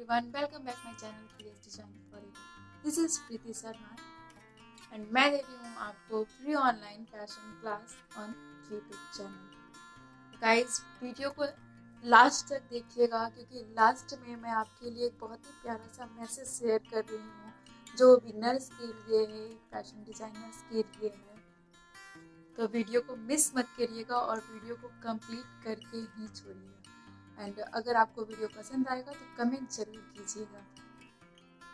everyone, welcome back my channel Curious Design Forever. This is Preeti Sharma and मैं दे रही हूँ आपको free online fashion class on YouTube channel. Guys, video को last तक देखिएगा क्योंकि लास्ट में मैं आपके लिए एक बहुत ही प्यारा सा मैसेज शेयर कर रही हूँ जो बिगनर्स के लिए है, फैशन डिजाइनर्स के लिए है। तो वीडियो को मिस मत करिएगा और वीडियो को कंप्लीट करके ही छोड़िएगा। एंड अगर आपको वीडियो पसंद आएगा तो कमेंट जरूर कीजिएगा।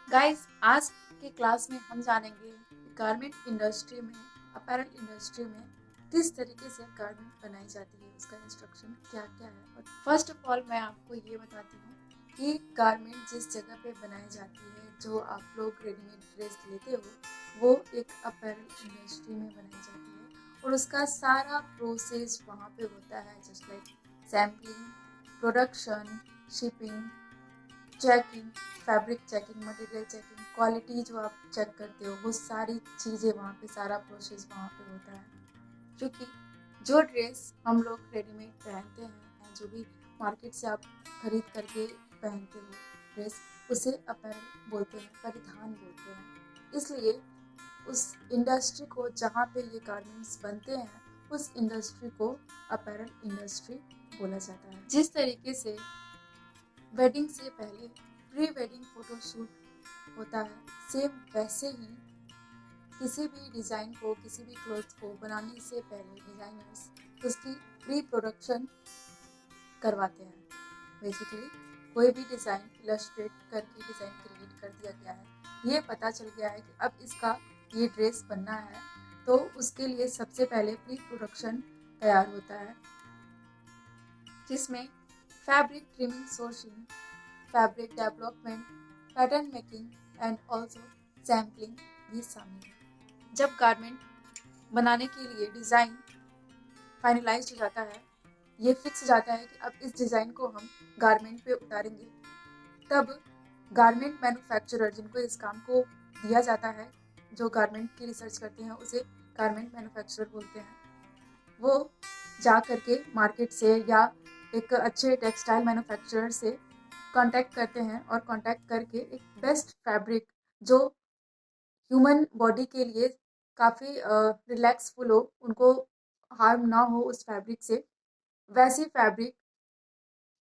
गाइस, आज के क्लास में हम जानेंगे गारमेंट इंडस्ट्री में, अपैरल इंडस्ट्री में किस तरीके से गारमेंट बनाई जाती है, उसका इंस्ट्रक्शन क्या क्या है। और फर्स्ट ऑफ ऑल मैं आपको ये बताती हूँ कि गारमेंट जिस जगह पे बनाई जाती है, जो आप लोग रेडीमेड ड्रेस लेते हो, वो एक अपैरल इंडस्ट्री में बनाई जाती है और उसका सारा प्रोसेस वहाँ पे होता है, just like sampling, production, shipping, checking, fabric checking, material checking, quality जो आप चेक करते हो, वो सारी चीज़ें वहाँ पे, सारा प्रोसेस वहाँ पे होता है। क्योंकि जो ड्रेस हम लोग रेडीमेड पहनते हैं, जो भी मार्केट से आप खरीद करके पहनते हो ड्रेस, उसे अपैरल बोलते हैं, परिधान बोलते हैं। इसलिए उस इंडस्ट्री को, जहाँ पे ये गारमेंट्स बनते हैं, उस इंडस्ट्री को अपैरल इंडस्ट्री बोला जाता है। जिस तरीके से वेडिंग से पहले प्री वेडिंग फोटोशूट होता है, सेम वैसे ही किसी भी डिज़ाइन को, किसी भी क्लोथ को बनाने से पहले डिज़ाइनर्स उसकी प्री प्रोडक्शन करवाते हैं। बेसिकली कोई भी डिज़ाइन इलस्ट्रेट करके डिज़ाइन क्रिएट कर दिया गया है, ये पता चल गया है कि अब इसका ये ड्रेस बनना है, तो उसके लिए सबसे पहले प्री प्रोडक्शन तैयार होता है, जिसमें fabric trimming, sourcing, fabric development, pattern making and also sampling भी शामिल है। जब गारमेंट बनाने के लिए डिज़ाइन फाइनलाइज हो जाता है, ये फिक्स हो जाता है कि अब इस डिज़ाइन को हम गारमेंट पे उतारेंगे, तब गारमेंट मैन्युफैक्चरर, जिनको इस काम को दिया जाता है, जो गारमेंट की रिसर्च करते हैं, उसे गारमेंट मैन्युफैक्चरर बोलते हैं। वो जा करके मार्केट से या एक अच्छे टेक्सटाइल मैन्युफैक्चरर से कांटेक्ट करते हैं और कांटेक्ट करके एक बेस्ट फैब्रिक जो ह्यूमन बॉडी के लिए काफ़ी रिलैक्सफुल हो, उनको हार्म ना हो उस फैब्रिक से, वैसी फैब्रिक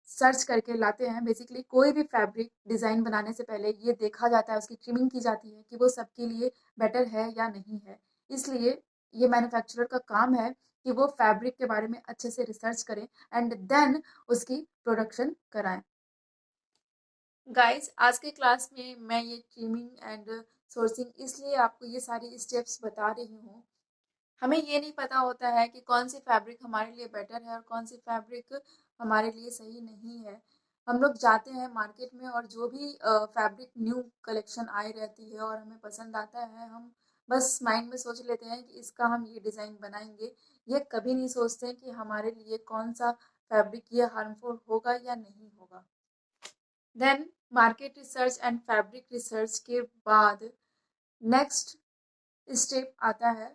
सर्च करके लाते हैं। बेसिकली कोई भी फैब्रिक डिज़ाइन बनाने से पहले ये देखा जाता है, उसकी ट्रिमिंग की जाती है कि वो सबके लिए बेटर है या नहीं है। इसलिए ये मैन्युफैक्चरर का काम है कि वो फैब्रिक के बारे में अच्छे से रिसर्च करें एंड देन उसकी प्रोडक्शन कराएं। गाइस, आज के क्लास में मैं ये ट्रिमिंग एंड सोर्सिंग इसलिए आपको ये सारी स्टेप्स बता रही हूँ। हमें ये नहीं पता होता है कि कौन सी फैब्रिक हमारे लिए बेटर है और कौन सी फैब्रिक हमारे लिए सही नहीं है। हम लोग जाते हैं मार्केट में और जो भी फैब्रिक न्यू कलेक्शन आई रहती है और हमें पसंद आता है, हम बस माइंड में सोच लेते हैं कि इसका हम ये डिज़ाइन बनाएंगे। ये कभी नहीं सोचते हैं कि हमारे लिए कौन सा फैब्रिक ये हार्मफुल होगा या नहीं होगा। Then market research and fabric research के बाद नेक्स्ट स्टेप आता है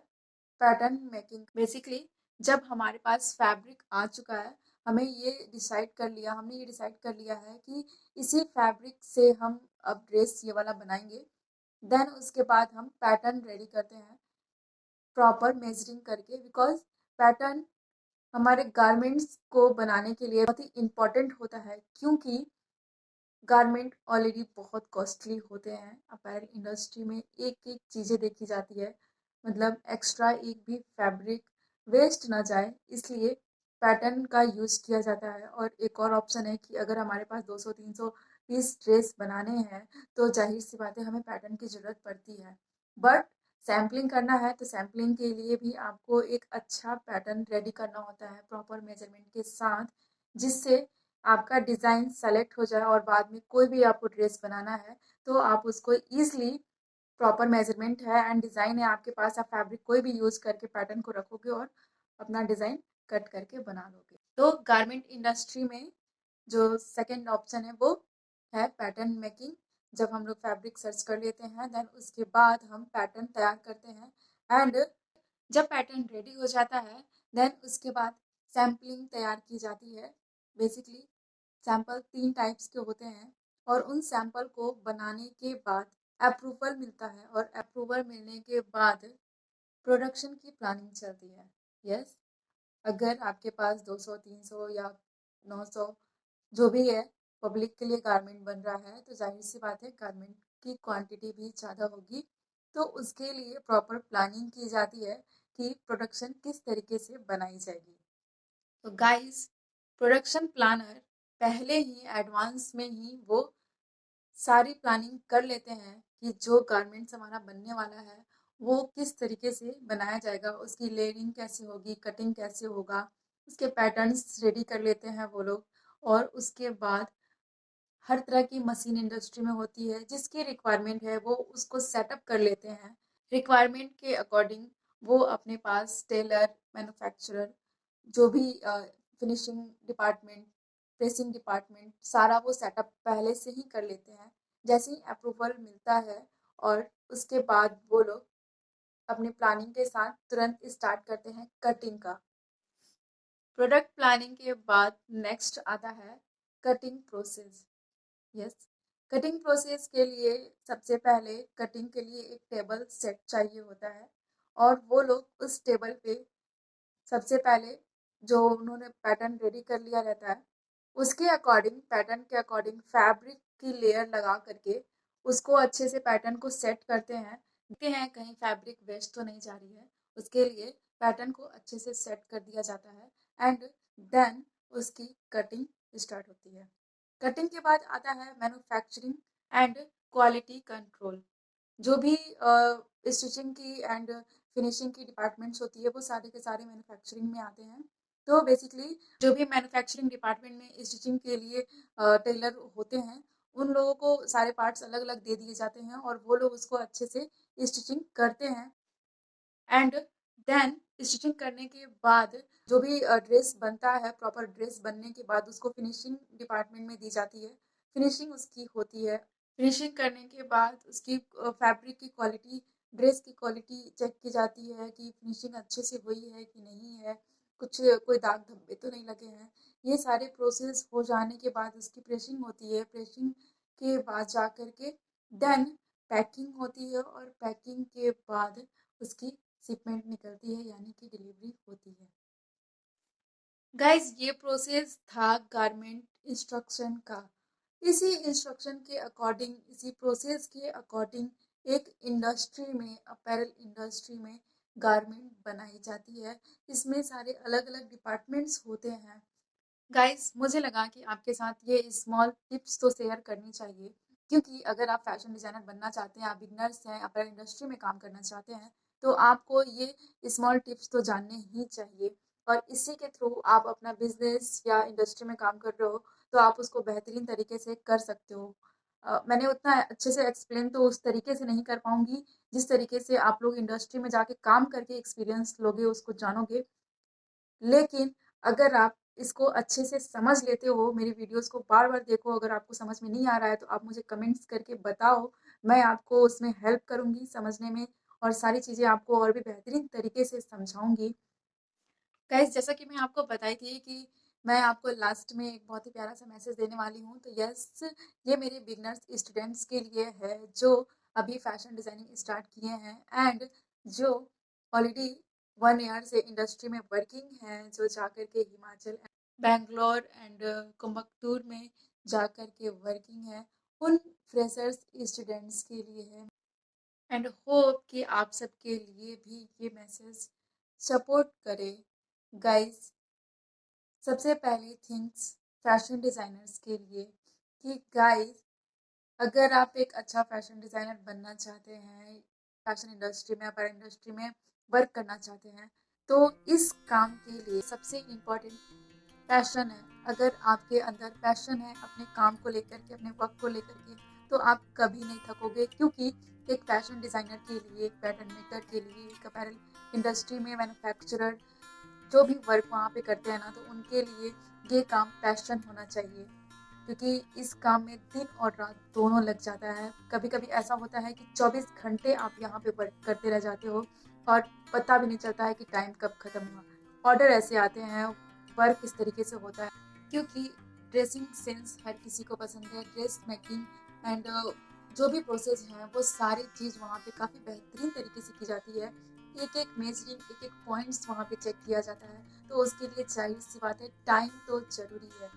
पैटर्न मेकिंग। बेसिकली जब हमारे पास फैब्रिक आ चुका है, हमने ये डिसाइड कर लिया है कि इसी फैब्रिक से हम अब ड्रेस ये वाला बनाएंगे। देन उसके बाद हम पैटर्न रेडी करते हैं प्रॉपर मेजरिंग करके, बिकॉज पैटर्न हमारे गारमेंट्स को बनाने के लिए बहुत ही इम्पोर्टेंट होता है, क्योंकि गारमेंट ऑलरेडी बहुत कॉस्टली होते हैं। अपैरल इंडस्ट्री में एक एक चीज़ें देखी जाती है, मतलब एक्स्ट्रा एक भी फैब्रिक वेस्ट ना जाए, इसलिए पैटर्न का यूज़ किया जाता है। और एक और ऑप्शन है कि अगर हमारे पास 200-300 पीस ड्रेस बनाने हैं, तो जाहिर सी बात है हमें पैटर्न की ज़रूरत पड़ती है। बट सैम्पलिंग करना है तो सैम्पलिंग के लिए भी आपको एक अच्छा पैटर्न रेडी करना होता है प्रॉपर मेजरमेंट के साथ, जिससे आपका डिज़ाइन सेलेक्ट हो जाए और बाद में कोई भी आपको ड्रेस बनाना है तो आप उसको ईजिली, प्रॉपर मेजरमेंट है एंड डिज़ाइन है आपके पास, आप फैब्रिक कोई भी यूज़ करके पैटर्न को रखोगे और अपना डिज़ाइन कट करके बना लोगे। तो गारमेंट इंडस्ट्री में जो सेकंड ऑप्शन है वो है पैटर्न मेकिंग। जब हम लोग फैब्रिक सर्च कर लेते हैं, देन उसके बाद हम पैटर्न तैयार करते हैं एंड जब पैटर्न रेडी हो जाता है, देन उसके बाद सैम्पलिंग तैयार की जाती है। बेसिकली सैंपल 3 टाइप्स के होते हैं, और उन सैंपल को बनाने के बाद अप्रूवल मिलता है और अप्रूवल मिलने के बाद प्रोडक्शन की प्लानिंग चलती है। यस, अगर आपके पास 200, 300 या 900 जो भी है पब्लिक के लिए गारमेंट बन रहा है, तो जाहिर सी बात है गारमेंट की क्वांटिटी भी ज़्यादा होगी। तो उसके लिए प्रॉपर प्लानिंग की जाती है कि प्रोडक्शन किस तरीके से बनाई जाएगी। तो गाइस, प्रोडक्शन प्लानर पहले ही एडवांस में ही वो सारी प्लानिंग कर लेते हैं कि जो गारमेंट्स हमारा बनने वाला है वो किस तरीके से बनाया जाएगा, उसकी लेयरिंग कैसे होगी, कटिंग कैसे होगा, उसके पैटर्न्स रेडी कर लेते हैं वो लोग। और उसके बाद हर तरह की मशीन इंडस्ट्री में होती है, जिसकी रिक्वायरमेंट है वो उसको सेटअप कर लेते हैं। रिक्वायरमेंट के अकॉर्डिंग वो अपने पास टेलर, मैन्युफैक्चरर, जो भी फिनिशिंग डिपार्टमेंट, प्रेसिंग डिपार्टमेंट, सारा वो सेटअप पहले से ही कर लेते हैं। जैसे ही अप्रूवल मिलता है और उसके बाद वो लोग अपनी प्लानिंग के साथ तुरंत स्टार्ट करते हैं कटिंग का। प्रोडक्ट प्लानिंग के बाद नेक्स्ट आता है cutting process. Yes, cutting process के लिए सबसे पहले कटिंग के लिए एक टेबल सेट चाहिए होता है और वो लोग उस टेबल पे सबसे पहले जो उन्होंने पैटर्न रेडी कर लिया रहता है उसके अकॉर्डिंग, पैटर्न के अकॉर्डिंग फैब्रिक की लेयर लगा करके उसको अच्छे से पैटर्न को सेट करते हैं। देखते हैं कहीं फैब्रिक वेस्ट तो नहीं जा रही है, उसके लिए पैटर्न को अच्छे से सेट कर दिया जाता है एंड देन उसकी कटिंग स्टार्ट होती है। कटिंग के बाद आता है मैन्युफैक्चरिंग एंड क्वालिटी कंट्रोल। जो भी स्टिचिंग की एंड फिनिशिंग की डिपार्टमेंट्स होती है वो सारे के सारे मैन्युफैक्चरिंग में आते हैं। तो बेसिकली जो भी मैन्युफैक्चरिंग डिपार्टमेंट में स्टिचिंग के लिए टेलर होते हैं उन लोगों को सारे पार्ट्स अलग अलग दे दिए जाते हैं और वो लोग उसको अच्छे से स्टिचिंग करते हैं एंड देन स्टिचिंग करने के बाद जो भी ड्रेस बनता है, प्रॉपर ड्रेस बनने के बाद उसको फिनिशिंग डिपार्टमेंट में दी जाती है। फिनिशिंग उसकी होती है। फिनिशिंग करने के बाद उसकी फैब्रिक की क्वालिटी, ड्रेस की क्वालिटी चेक की जाती है कि फिनिशिंग अच्छे से हुई है कि नहीं है, कुछ कोई दाग धब्बे तो नहीं लगे हैं। ये सारे प्रोसेस हो जाने के बाद उसकी प्रेसिंग होती है। प्रेसिंग के बाद जा कर के देन पैकिंग होती है और पैकिंग के बाद उसकी शिपमेंट निकलती है, यानी कि डिलीवरी होती है। गाइज, ये प्रोसेस था गारमेंट इंस्ट्रक्शन का। इसी इंस्ट्रक्शन के अकॉर्डिंग, इसी प्रोसेस के अकॉर्डिंग एक इंडस्ट्री में, अपैरल इंडस्ट्री में गारमेंट बनाई जाती है। इसमें सारे अलग अलग डिपार्टमेंट्स होते हैं। गाइस, मुझे लगा कि आपके साथ ये स्मॉल टिप्स तो शेयर करनी चाहिए, क्योंकि अगर आप फैशन डिजाइनर बनना चाहते हैं, आप बिगनर्स हैं, अपैरल इंडस्ट्री में काम करना चाहते हैं, तो आपको ये स्मॉल टिप्स तो जानने ही चाहिए। और इसी के थ्रू आप अपना बिजनेस या इंडस्ट्री में काम कर रहे हो तो आप उसको बेहतरीन तरीके से कर सकते हो। मैंने उतना अच्छे से एक्सप्लेन तो उस तरीके से नहीं कर पाऊंगी जिस तरीके से आप लोग इंडस्ट्री में जाके काम करके एक्सपीरियंस लोगे, उसको जानोगे। लेकिन अगर आप इसको अच्छे से समझ लेते हो, मेरी वीडियोस को बार बार देखो, अगर आपको समझ में नहीं आ रहा है तो आप मुझे कमेंट्स करके बताओ, मैं आपको उसमें हेल्प करूंगी समझने में और सारी चीज़ें आपको और भी बेहतरीन तरीके से समझाऊंगी। गाइस, जैसा कि मैं आपको बताई थी कि मैं आपको लास्ट में एक बहुत ही प्यारा सा मैसेज देने वाली हूँ। तो यस, ये मेरे बिगनर्स स्टूडेंट्स के लिए है जो अभी फैशन डिज़ाइनिंग स्टार्ट किए हैं एंड जो ऑलरेडी 1 ईयर से इंडस्ट्री में वर्किंग हैं, जो जाकर के हिमाचल, बैंगलोर एंड कोयम्बटूर में जाकर के वर्किंग है, उन फ्रेशर्स स्टूडेंट्स के लिए है। एंड होप कि आप सबके लिए भी ये मैसेज सपोर्ट करे। गाइस, सबसे पहली थिंग्स फैशन डिज़ाइनर्स के लिए कि गाइस, अगर आप एक अच्छा फैशन डिज़ाइनर बनना चाहते हैं, फैशन इंडस्ट्री में, अपैरल इंडस्ट्री में वर्क करना चाहते हैं, तो इस काम के लिए सबसे इम्पोर्टेंट पैशन है। अगर आपके अंदर पैशन है अपने काम को लेकर के, अपने वर्क को लेकर के, तो आप कभी नहीं थकोगे, क्योंकि एक फैशन डिज़ाइनर के लिए, एक पैटर्न मेकर के लिए, एक अपैरल इंडस्ट्री में मैन्युफैक्चरर जो भी वर्क वहाँ पे करते हैं ना, तो उनके लिए ये काम पैशन होना चाहिए, क्योंकि इस काम में दिन और रात दोनों लग जाता है। कभी कभी ऐसा होता है कि 24 घंटे आप यहाँ पे वर्क करते रह जाते हो और पता भी नहीं चलता है कि टाइम कब खत्म हुआ। ऑर्डर ऐसे आते हैं, वर्क इस तरीके से होता है, क्योंकि ड्रेसिंग सेंस हर किसी को पसंद है, ड्रेस मेकिंग एंड जो भी प्रोसेस है वो सारी चीज़ वहाँ पे काफ़ी बेहतरीन तरीके से की जाती है। एक एक मेजरिंग, एक एक पॉइंट्स वहाँ पे चेक किया जाता है, तो उसके लिए जाहिर सी बात है टाइम तो ज़रूरी है।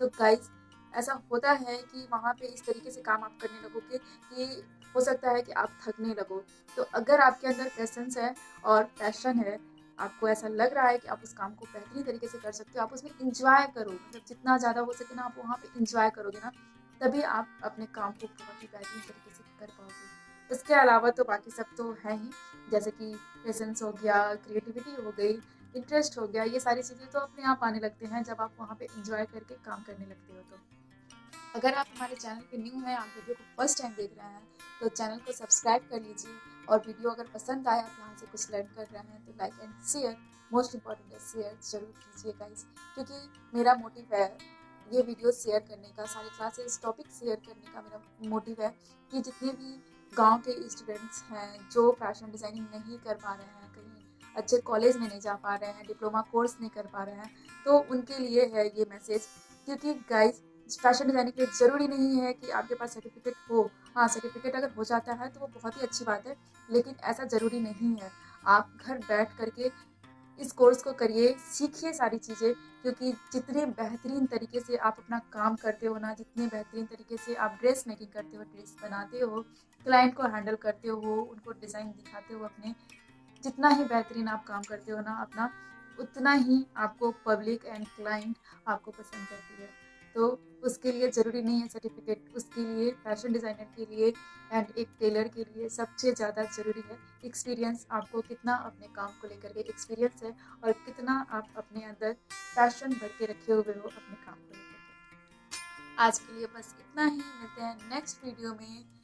तो गाइज ऐसा होता है कि वहाँ पे इस तरीके से काम आप करने लगोगे कि हो सकता है कि आप थकने लगो। तो अगर आपके अंदर पेशेंस है और पैशन है, आपको ऐसा लग रहा है कि आप उस काम को बेहतरीन तरीके से कर सकते हो, आप उसमें इंजॉय करो, मतलब जितना ज़्यादा हो सके ना आप वहाँ पे इंजॉय करोगे ना, तभी आप अपने काम को बहुत ही बेहतरीन तरीके से कर पाओगे। इसके अलावा तो बाकी सब तो है ही, जैसे कि पेशेंस हो गया, क्रिएटिविटी हो गई, इंटरेस्ट हो गया, ये सारी चीज़ें तो अपने आप आने लगते हैं जब आप वहाँ पे इंजॉय करके काम करने लगते हो। तो अगर आप हमारे चैनल पे न्यू हैं, आप वीडियो को फर्स्ट टाइम देख रहे हैं, तो चैनल को सब्सक्राइब कर लीजिए। और वीडियो अगर पसंद आया, आप यहाँ से कुछ लर्न कर रहे हैं, तो like and share, most important है शेयर ज़रूर कीजिए गाइस, क्योंकि मेरा मोटिव है ये वीडियो शेयर करने का, सारे क्लासेस टॉपिक शेयर करने का मेरा मोटिव है कि जितने भी गांव के स्टूडेंट्स हैं जो फैशन डिज़ाइनिंग नहीं कर पा रहे हैं, कहीं अच्छे कॉलेज में नहीं जा पा रहे हैं, डिप्लोमा कोर्स नहीं कर पा रहे हैं, तो उनके लिए है ये मैसेज। क्योंकि गाइज फैशन डिज़ाइनिंग के लिए ज़रूरी नहीं है कि आपके पास सर्टिफिकेट हो। हाँ, सर्टिफिकेट अगर हो जाता है तो वो बहुत ही अच्छी बात है, लेकिन ऐसा ज़रूरी नहीं है। आप घर बैठ करके इस कोर्स को करिए, सीखिए सारी चीज़ें, क्योंकि जितने बेहतरीन तरीके से आप अपना काम करते हो ना, जितने बेहतरीन तरीके से आप ड्रेस मेकिंग करते हो, ड्रेस बनाते हो, क्लाइंट को हैंडल करते हो, उनको डिज़ाइन दिखाते हो अपने, जितना ही बेहतरीन आप काम करते हो ना अपना, उतना ही आपको पब्लिक एंड क्लाइंट आपको पसंद करती है। तो उसके लिए ज़रूरी नहीं है सर्टिफिकेट, उसके लिए फैशन डिज़ाइनर के लिए एंड एक टेलर के लिए सबसे ज़्यादा ज़रूरी है एक्सपीरियंस। आपको कितना अपने काम को लेकर के एक्सपीरियंस है और कितना आप अपने अंदर पैशन भर के रखे हुए हो अपने काम को लेकर के। आज के लिए बस इतना ही, मिलते हैं नेक्स्ट वीडियो में।